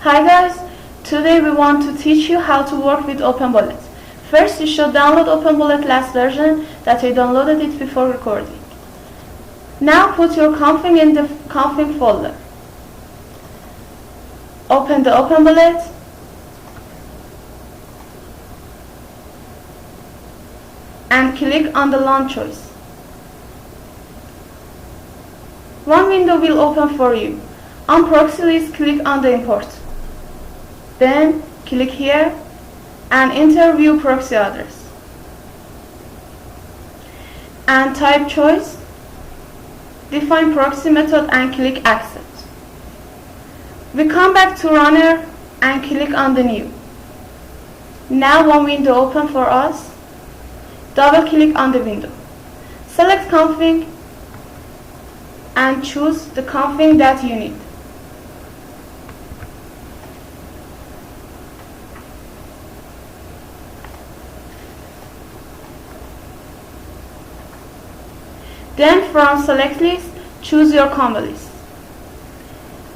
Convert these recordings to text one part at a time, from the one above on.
Hi guys, today we want to teach you how to work with OpenBullet. First, you should download OpenBullet last version that I downloaded it before recording. Now put your config in the config folder. Open the OpenBullet and click on the launch choice. One window will open for you. On proxy list, click on the import. Then click here and enter view proxy address. And type choice, define proxy method and click accept. We come back to runner and click on the new. Now one window open for us. Double click on the window. Select config and choose the config that you need. Then from select list, choose your combo list.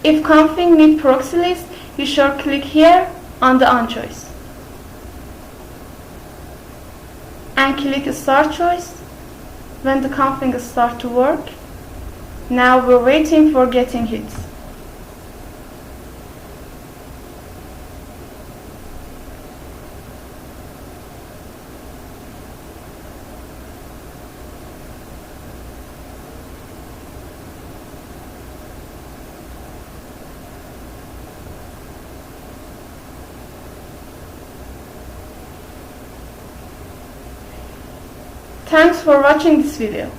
If config need proxy list, you should click here on the on choice. And click start choice when the config start to work. Now we're waiting for getting hits. Thanks for watching this video.